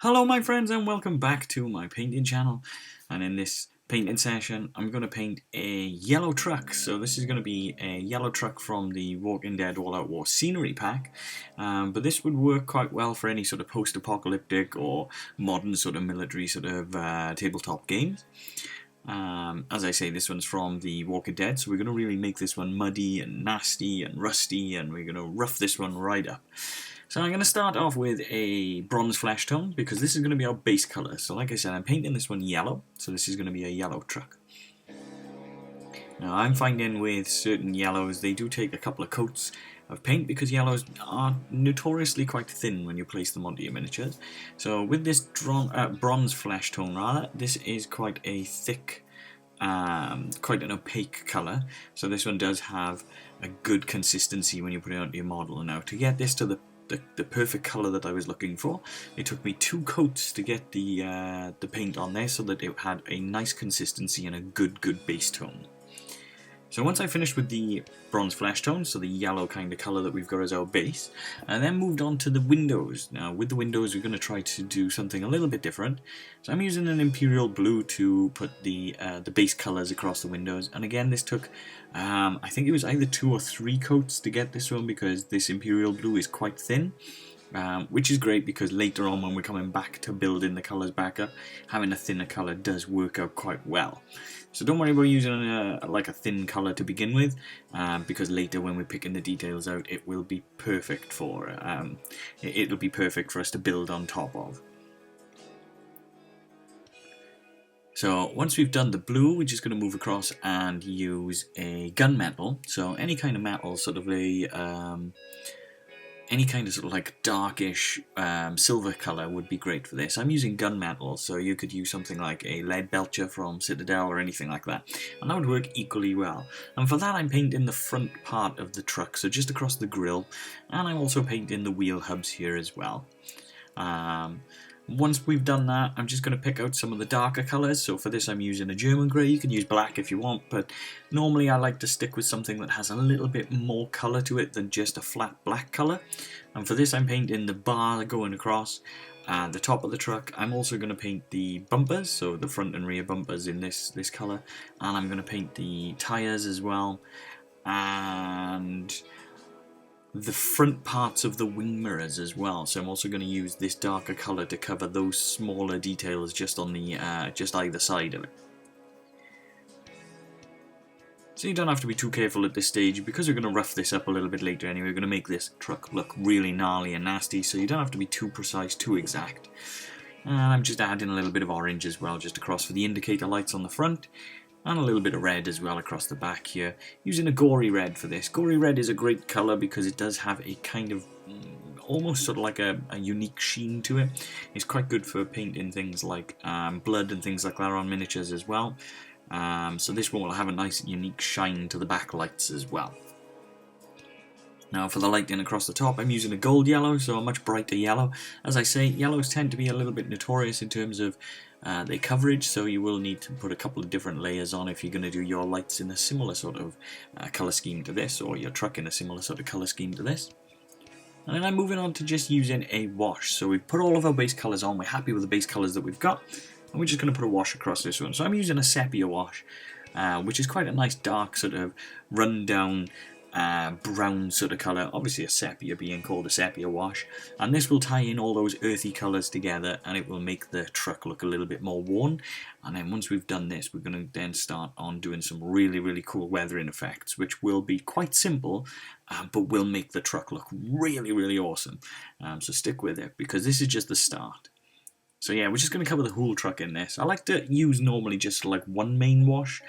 Hello my friends and welcome back to my painting channel, and in this painting session I'm going to paint a yellow truck. So this is going to be a yellow truck from the Walking Dead All Out War scenery pack, but this would work quite well for any sort of post-apocalyptic or modern sort of military sort of tabletop games. As I say, this one's from the Walking Dead, so we're going to really make this one muddy and nasty and rusty, and we're going to rough this one right up. So I'm going to start off with a bronze flesh tone, because this is going to be our base colour. So like I said, I'm painting this one yellow, so this is going to be a yellow truck. Now I'm finding with certain yellows, they do take a couple of coats of paint, because yellows are notoriously quite thin when you place them onto your miniatures. So with this bronze flesh tone rather, this is quite a thick, quite an opaque colour. So this one does have a good consistency when you put it onto your model. Now to get this to the perfect colour that I was looking for, it took me 2 coats to get the paint on there so that it had a nice consistency and a good base tone. So once I finished with the bronze flesh tone, so the yellow kind of colour that we've got as our base, and then moved on to the windows. Now with the windows we're going to try to do something a little bit different. So I'm using an imperial blue to put the base colours across the windows, and again this took, I think it was either 2 or 3 coats to get this one, because this imperial blue is quite thin. Which is great, because later on when we're coming back to building the colours back up, having a thinner colour does work out quite well. So don't worry about using like a thin colour to begin with, because later when we're picking the details out, it will be perfect for it'll be perfect for us to build on top of. So once we've done the blue, we're just going to move across and use a gunmetal. So any kind of metal, sort of any kind of sort of like darkish silver colour would be great for this. I'm using gunmetal, so you could use something like a lead belcher from Citadel or anything like that, and that would work equally well. And for that I'm painting the front part of the truck, so just across the grille, and I'm also painting the wheel hubs here as well. Once we've done that, I'm just going to pick out some of the darker colours. So for this I'm using a German grey. You can use black if you want, but normally I like to stick with something that has a little bit more colour to it than just a flat black colour. And for this I'm painting the bar going across the top of the truck. I'm also going to paint the bumpers, so the front and rear bumpers in this colour, and I'm going to paint the tyres as well, and the front parts of the wing mirrors as well. So I'm also going to use this darker colour to cover those smaller details just on the just either side of it. So you don't have to be too careful at this stage, because we're going to rough this up a little bit later anyway. We're going to make this truck look really gnarly and nasty, so you don't have to be too precise, too exact. And I'm just adding a little bit of orange as well, just across for the indicator lights on the front, and a little bit of red as well across the back here, using a gory red for this. Gory red is a great colour because it does have a kind of almost sort of like a unique sheen to it. It's quite good for painting things like blood and things like that on miniatures as well. So this one will have a nice unique shine to the backlights as well. Now for the lighting across the top, I'm using a gold yellow, so a much brighter yellow. As I say, yellows tend to be a little bit notorious in terms of their coverage, so you will need to put a couple of different layers on if you're going to do your lights in a similar sort of colour scheme to this, or your truck in a similar sort of colour scheme to this. And then I'm moving on to just using a wash. So we've put all of our base colours on, we're happy with the base colours that we've got, and we're just going to put a wash across this one. So I'm using a sepia wash, which is quite a nice dark sort of run-down brown sort of colour, obviously a sepia being called a sepia wash, and this will tie in all those earthy colours together, and it will make the truck look a little bit more worn. And then once we've done this, we're going to then start on doing some really cool weathering effects, which will be quite simple, but will make the truck look really awesome. So stick with it, because this is just the start. So yeah, we're just going to cover the whole truck in this. I like to use normally just like one main wash,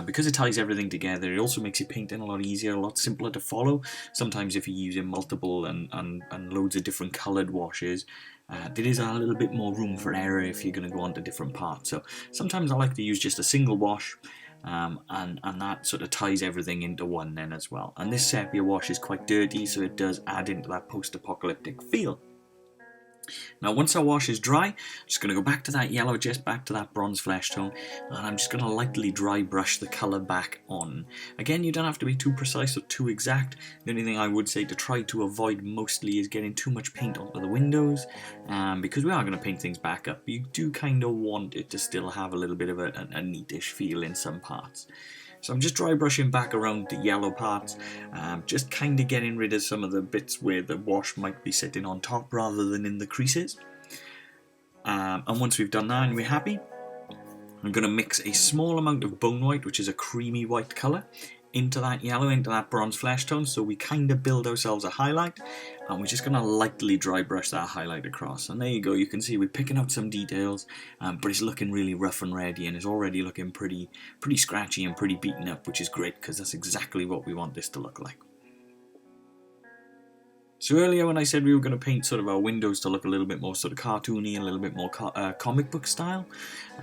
because it ties everything together. It also makes your painting a lot easier, a lot simpler to follow. Sometimes if you're using multiple and loads of different coloured washes, there is a little bit more room for error if you're going to go on to different parts. So sometimes I like to use just a single wash, and that sort of ties everything into one then as well. And this sepia wash is quite dirty, so it does add into that post-apocalyptic feel. Now once our wash is dry, I'm just going to go back to that yellow, just back to that bronze flesh tone, and I'm just going to lightly dry brush the colour back on. Again, you don't have to be too precise or too exact. The only thing I would say to try to avoid mostly is getting too much paint onto the windows, because we are going to paint things back up. You do kind of want it to still have a little bit of a neatish feel in some parts. So I'm just dry brushing back around the yellow parts, just kind of getting rid of some of the bits where the wash might be sitting on top rather than in the creases. And once we've done that and we're happy, I'm going to mix a small amount of bone white, which is a creamy white colour, into that yellow, into that bronze flesh tone, so we kind of build ourselves a highlight, and we're just going to lightly dry brush that highlight across. And there you go, you can see we're picking out some details, but it's looking really rough and ready, and it's already looking pretty scratchy and pretty beaten up, which is great because that's exactly what we want this to look like. So earlier when I said we were going to paint sort of our windows to look a little bit more sort of cartoony and a little bit more comic book style,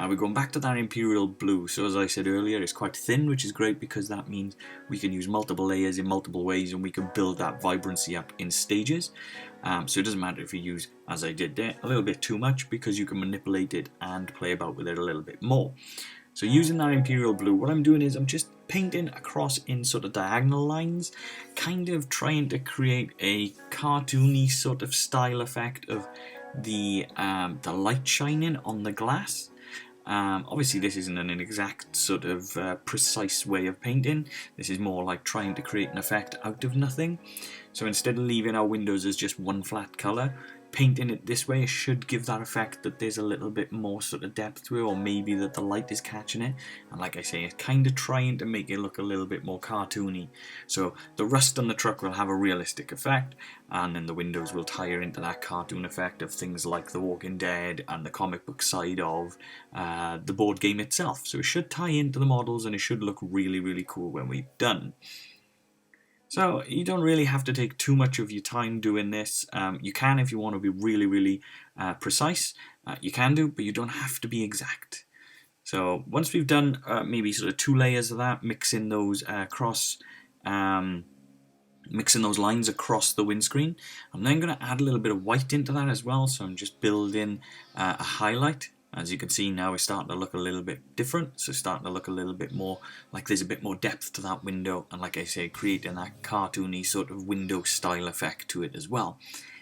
we're going back to that imperial blue. So as I said earlier, it's quite thin, which is great because that means we can use multiple layers in multiple ways and we can build that vibrancy up in stages. So it doesn't matter if you use, as I did there, a little bit too much, because you can manipulate it and play about with it a little bit more. So using that imperial blue, what I'm doing is I'm just painting across in sort of diagonal lines, kind of trying to create a cartoony sort of style effect of the light shining on the glass. Obviously this isn't an exact sort of precise way of painting. This is more like trying to create an effect out of nothing. So instead of leaving our windows as just one flat colour, painting it this way should give that effect that there's a little bit more sort of depth to it, or maybe that the light is catching it. And like I say, it's kind of trying to make it look a little bit more cartoony. So the rust on the truck will have a realistic effect, and then the windows will tie into that cartoon effect of things like The Walking Dead and the comic book side of the board game itself. So it should tie into the models and it should look really cool when we're done. So you don't really have to take too much of your time doing this. You can, if you want to be really precise, you can do, but you don't have to be exact. So once we've done maybe sort of 2 layers of that, mixing those lines across the windscreen, I'm then going to add a little bit of white into that as well. So I'm just building a highlight. As you can see now, it's starting to look a little bit different, so it's starting to look a little bit more like there's a bit more depth to that window, and like I say, creating that cartoony sort of window style effect to it as well.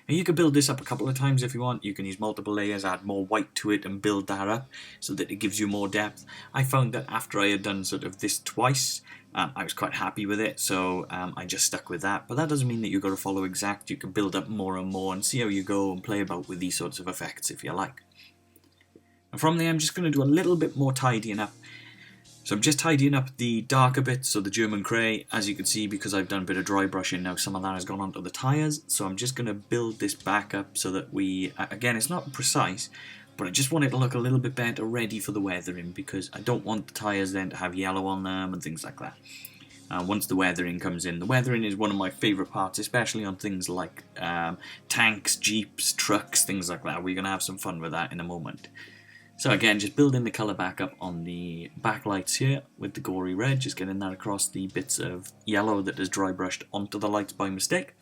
And you can build this up a couple of times if you want. You can use multiple layers, add more white to it and build that up so that it gives you more depth. I found that after I had done sort of this twice, I was quite happy with it, so I just stuck with that. But that doesn't mean that you've got to follow exact. You can build up more and more and see how you go and play about with these sorts of effects if you like. And from there I'm just going to do a little bit more tidying up. So I'm just tidying up the darker bits, so the German grey, as you can see, because I've done a bit of dry brushing now, some of that has gone onto the tyres. So I'm just going to build this back up so that we, again, it's not precise, but I just want it to look a little bit better ready for the weathering, because I don't want the tyres then to have yellow on them and things like that. Once the weathering comes in. The weathering is one of my favourite parts, especially on things like tanks, jeeps, trucks, things like that. We're going to have some fun with that in a moment. So again, just building the colour back up on the backlights here with the gory red, just getting that across the bits of yellow that is dry brushed onto the lights by mistake.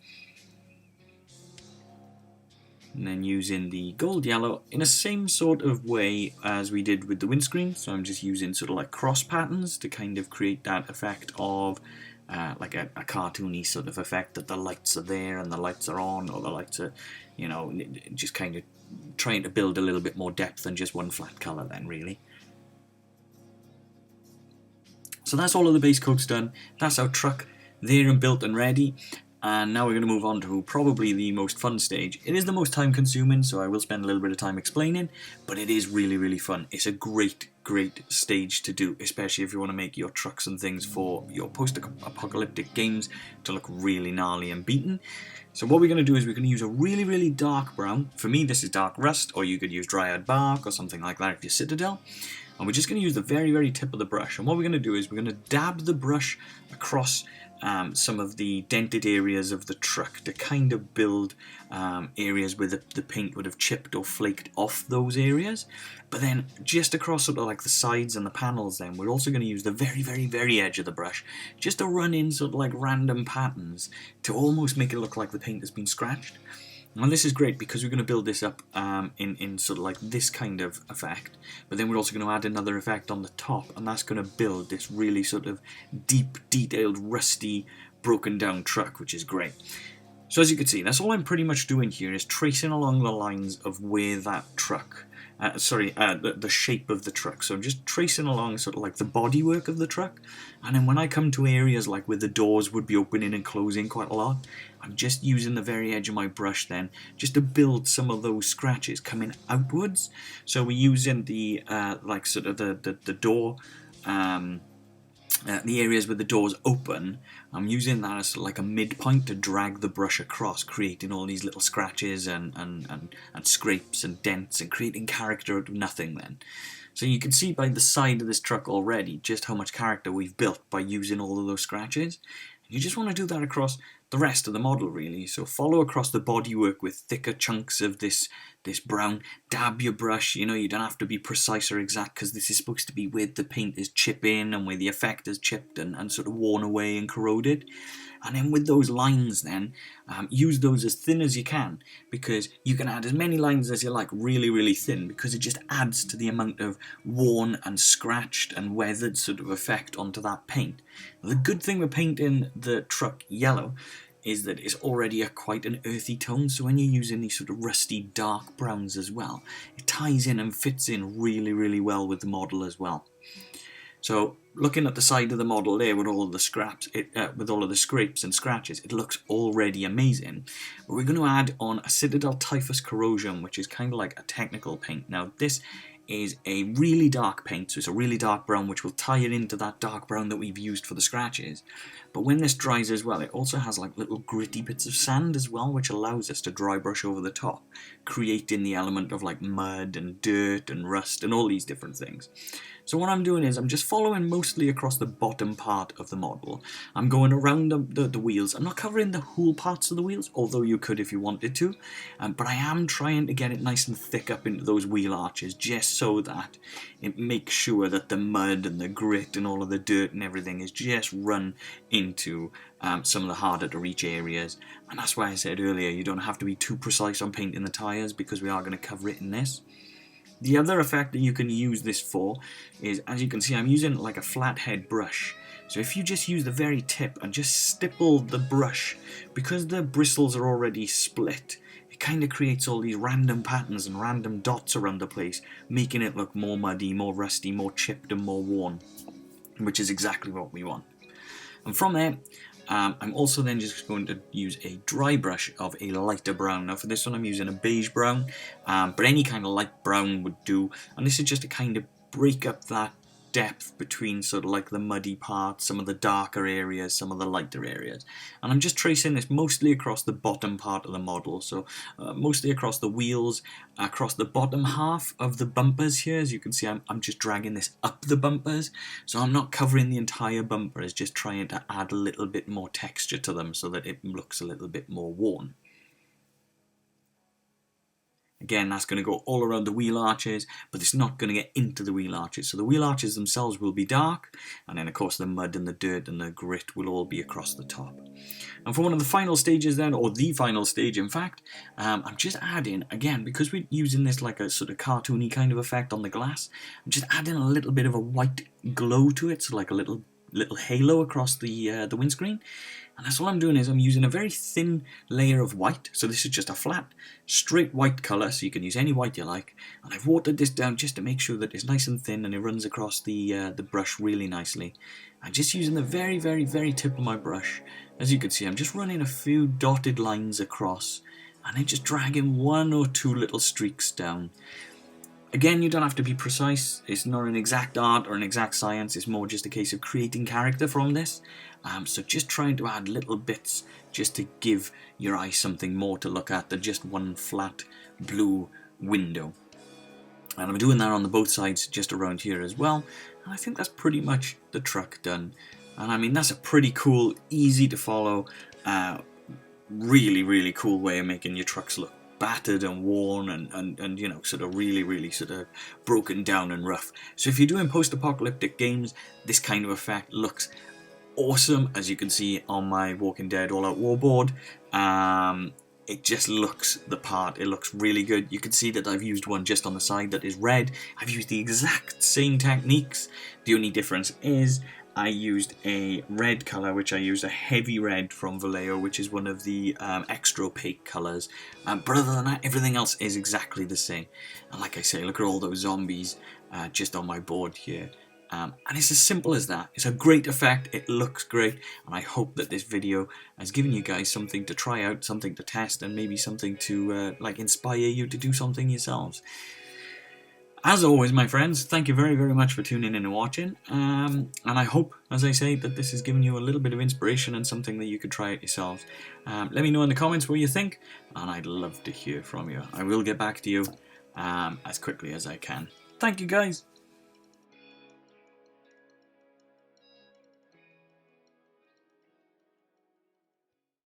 And then using the gold yellow in the same sort of way as we did with the windscreen. So I'm just using sort of like cross patterns to kind of create that effect of like a cartoony sort of effect that the lights are there and the lights are on, or the lights are, you know, just kind of trying to build a little bit more depth than just one flat colour then, really. So that's all of the base coats done. That's our truck there and built and ready. And now we're going to move on to probably the most fun stage. It is the most time consuming, so I will spend a little bit of time explaining, but it is really fun. It's a great stage to do, especially if you want to make your trucks and things for your post-apocalyptic games to look really gnarly and beaten. So what we're going to do is we're going to use a really dark brown. For me, this is dark rust, or you could use dryad bark or something like that if you're Citadel. And we're just going to use the very tip of the brush. And what we're going to do is we're going to dab the brush across some of the dented areas of the truck to kind of build areas where the paint would have chipped or flaked off those areas. But then just across sort of like the sides and the panels, then we're also going to use the very edge of the brush just to run in sort of like random patterns to almost make it look like the paint has been scratched. Now this is great because we're going to build this up in sort of like this kind of effect, but then we're also going to add another effect on the top, and that's going to build this really sort of deep, detailed, rusty, broken down truck, which is great. So as you can see, that's all I'm pretty much doing here, is tracing along the lines of where that truck, the shape of the truck. So I'm just tracing along sort of like the bodywork of the truck, and then when I come to areas like where the doors would be opening and closing quite a lot, I'm just using the very edge of my brush then, just to build some of those scratches coming outwards. So we're using the, like sort of the door, the areas where the doors open, I'm using that as like a midpoint to drag the brush across, creating all these little scratches and scrapes and dents, and creating character out of nothing then. So you can see by the side of this truck already just how much character we've built by using all of those scratches. You just want to do that across the rest of the model really. So follow across the bodywork with thicker chunks of this brown. Dab your brush, you don't have to be precise or exact, because this is supposed to be where the paint is chipping and where the effect is chipped and sort of worn away and corroded. And then with those lines then, use those as thin as you can, because you can add as many lines as you like, really, really thin, because it just adds to the amount of worn and scratched and weathered sort of effect onto that paint. The good thing with painting the truck yellow is that it's already quite an earthy tone, so when you're using these sort of rusty dark browns as well, it ties in and fits in really, really well with the model as well. So looking at the side of the model there with all of the scraps, with all of the scrapes and scratches, it looks already amazing. But we're going to add on a Citadel Typhus Corrosion, which is kind of like a technical paint. Now this is a really dark paint, so it's a really dark brown, which will tie it into that dark brown that we've used for the scratches. But when this dries as well, it also has like little gritty bits of sand as well, which allows us to dry brush over the top, creating the element of like mud and dirt and rust and all these different things. So what I'm doing is I'm just following mostly across the bottom part of the model. I'm going around the wheels. I'm not covering the whole parts of the wheels, although you could if you wanted to. But I am trying to get it nice and thick up into those wheel arches, just so that it makes sure that the mud and the grit and all of the dirt and everything is just run into some of the harder to reach areas. And that's why I said earlier, you don't have to be too precise on painting the tyres, because we are going to cover it in this. The other effect that you can use this for is, as you can see, I'm using like a flathead brush. So if you just use the very tip and just stipple the brush, because the bristles are already split, it kind of creates all these random patterns and random dots around the place, making it look more muddy, more rusty, more chipped and more worn, which is exactly what we want. And from there, I'm also then just going to use a dry brush of a lighter brown. Now for this one I'm using a beige brown, but any kind of light brown would do. And this is just to kind of break up that depth between sort of like the muddy parts, some of the darker areas, some of the lighter areas. And I'm just tracing this mostly across the bottom part of the model, so mostly across the wheels, across the bottom half of the bumpers here. As you can see, I'm just dragging this up the bumpers, so I'm not covering the entire bumper, it's just trying to add a little bit more texture to them so that it looks a little bit more worn. Again, that's going to go all around the wheel arches, but it's not going to get into the wheel arches. So the wheel arches themselves will be dark, and then of course the mud and the dirt and the grit will all be across the top. And for one of the final stages then, or the final stage in fact, I'm just adding, again, because we're using this like a sort of cartoony kind of effect on the glass, I'm just adding a little bit of a white glow to it, so like a little halo across the windscreen. And that's all I'm doing, is I'm using a very thin layer of white. So this is just a flat, straight white colour, so you can use any white you like. And I've watered this down just to make sure that it's nice and thin and it runs across the brush really nicely. I'm just using the very, very, very tip of my brush. As you can see, I'm just running a few dotted lines across, and then just dragging one or two little streaks down. Again, you don't have to be precise. It's not an exact art or an exact science. It's more just a case of creating character from this. So just trying to add little bits just to give your eye something more to look at than just one flat blue window. And I'm doing that on the both sides just around here as well. And I think that's pretty much the truck done. And I mean, that's a pretty cool, easy to follow, really, really cool way of making your trucks look battered and worn and you know, sort of really sort of broken down and rough. So if you're doing post-apocalyptic games, this kind of effect looks awesome, as you can see on my Walking Dead All Out War board. it just looks the part. It looks really good. You can see that I've used one just on the side that is red. I've used the exact same techniques. The only difference is I used a red colour, which I used a heavy red from Vallejo, which is one of the extra opaque colours. But other than that, everything else is exactly the same. And like I say, look at all those zombies just on my board here. And it's as simple as that. It's a great effect, it looks great, and I hope that this video has given you guys something to try out, something to test, and maybe something to like inspire you to do something yourselves. As always, my friends, thank you very, very much for tuning in and watching. And I hope, as I say, that this has given you a little bit of inspiration and something that you could try out yourselves. Let me know in the comments what you think, and I'd love to hear from you. I will get back to you as quickly as I can. Thank you, guys.